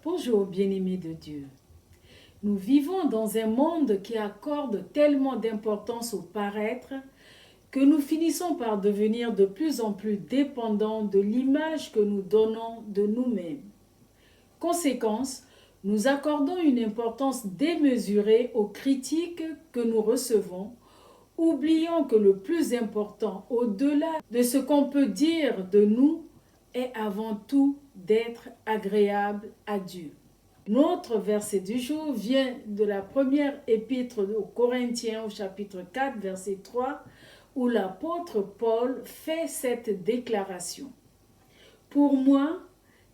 Bonjour bien-aimés de Dieu. Nous vivons dans un monde qui accorde tellement d'importance au paraître que nous finissons par devenir de plus en plus dépendants de l'image que nous donnons de nous-mêmes. Conséquence, nous accordons une importance démesurée aux critiques que nous recevons, oubliant que le plus important, au-delà de ce qu'on peut dire de nous, est avant tout d'être agréable à Dieu. Notre verset du jour vient de la première épître aux Corinthiens au chapitre 4, verset 3, où l'apôtre Paul fait cette déclaration. Pour moi,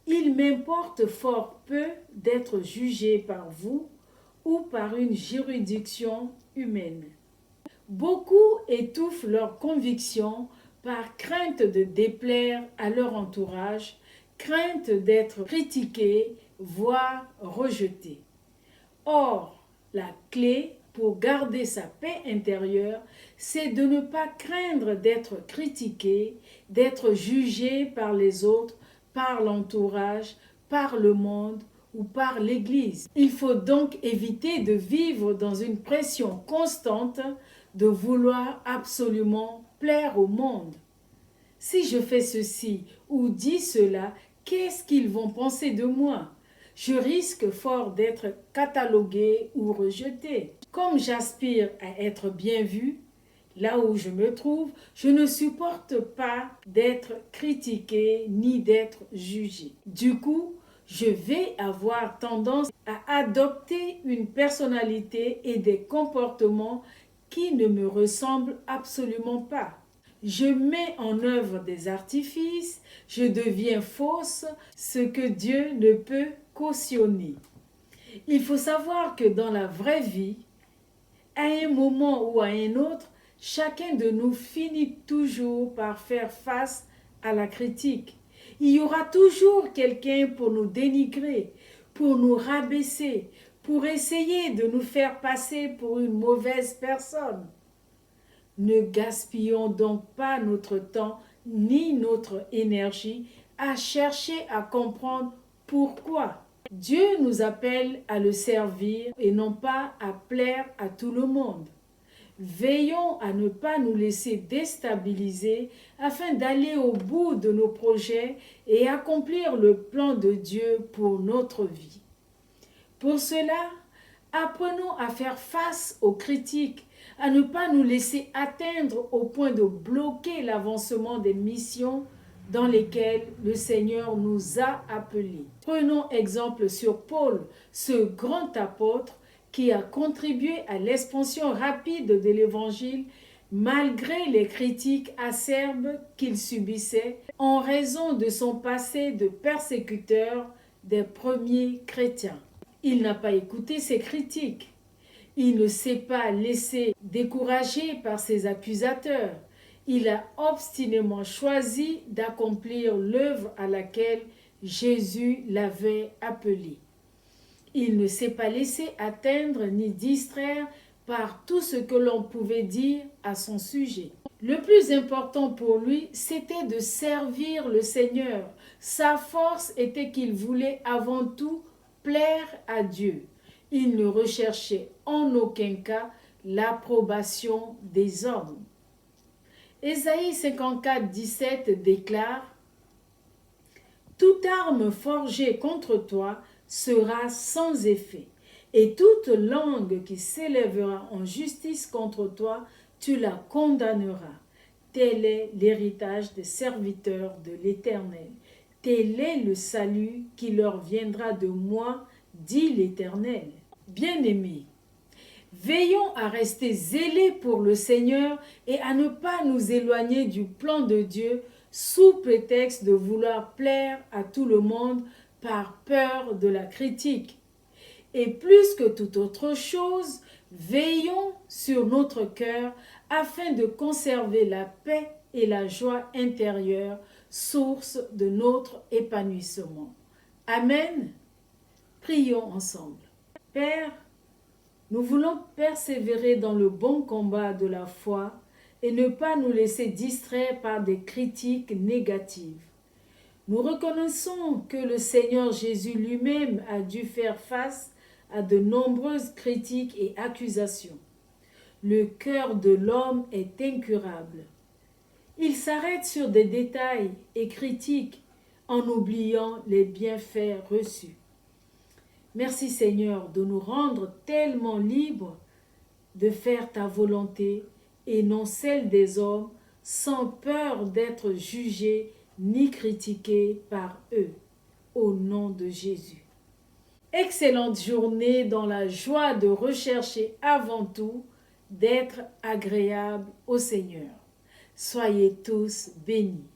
il m'importe fort peu d'être jugé par vous ou par une juridiction humaine. Beaucoup étouffent leurs convictions par crainte de déplaire à leur entourage, crainte d'être critiqués, voire rejetés. Or, la clé pour garder sa paix intérieure, c'est de ne pas craindre d'être critiqué, d'être jugé par les autres, par l'entourage, par le monde ou par l'Église. Il faut donc éviter de vivre dans une pression constante de vouloir absolument plaire au monde. Si je fais ceci ou dis cela, qu'est-ce qu'ils vont penser de moi? Je risque fort d'être catalogué ou rejeté. Comme j'aspire à être bien vu, là où je me trouve, je ne supporte pas d'être critiqué ni d'être jugé. Du coup, je vais avoir tendance à adopter une personnalité et des comportements qui ne me ressemblent absolument pas. Je mets en œuvre des artifices, je deviens fausse, ce que Dieu ne peut cautionner. Il faut savoir que dans la vraie vie, à un moment ou à un autre, chacun de nous finit toujours par faire face à la critique. Il y aura toujours quelqu'un pour nous dénigrer, pour nous rabaisser, pour essayer de nous faire passer pour une mauvaise personne. Ne gaspillons donc pas notre temps ni notre énergie à chercher à comprendre pourquoi. Dieu nous appelle à le servir et non pas à plaire à tout le monde. Veillons à ne pas nous laisser déstabiliser afin d'aller au bout de nos projets et accomplir le plan de Dieu pour notre vie. Pour cela, apprenons à faire face aux critiques, à ne pas nous laisser atteindre au point de bloquer l'avancement des missions dans lesquelles le Seigneur nous a appelés. Prenons exemple sur Paul, ce grand apôtre qui a contribué à l'expansion rapide de l'Évangile malgré les critiques acerbes qu'il subissait en raison de son passé de persécuteur des premiers chrétiens. Il n'a pas écouté ces critiques. Il ne s'est pas laissé décourager par ses accusateurs. Il a obstinément choisi d'accomplir l'œuvre à laquelle Jésus l'avait appelé. Il ne s'est pas laissé atteindre ni distraire par tout ce que l'on pouvait dire à son sujet. Le plus important pour lui, c'était de servir le Seigneur. Sa force était qu'il voulait avant tout plaire à Dieu. Il ne recherchait en aucun cas l'approbation des hommes. Ésaïe 54, 17 déclare « Toute arme forgée contre toi sera sans effet, et toute langue qui s'élèvera en justice contre toi, tu la condamneras. Tel est l'héritage des serviteurs de l'Éternel. Tel est le salut qui leur viendra de moi, dit l'Éternel. » Bien-aimés, veillons à rester zélés pour le Seigneur et à ne pas nous éloigner du plan de Dieu sous prétexte de vouloir plaire à tout le monde par peur de la critique. Et plus que toute autre chose, veillons sur notre cœur afin de conserver la paix et la joie intérieure, source de notre épanouissement. Amen. Prions ensemble. Père, nous voulons persévérer dans le bon combat de la foi et ne pas nous laisser distraire par des critiques négatives. Nous reconnaissons que le Seigneur Jésus lui-même a dû faire face à de nombreuses critiques et accusations. Le cœur de l'homme est incurable. Il s'arrête sur des détails et critique en oubliant les bienfaits reçus. Merci Seigneur de nous rendre tellement libres de faire ta volonté et non celle des hommes, sans peur d'être jugés ni critiqués par eux. Au nom de Jésus. Excellente journée dans la joie de rechercher avant tout d'être agréable au Seigneur. Soyez tous bénis.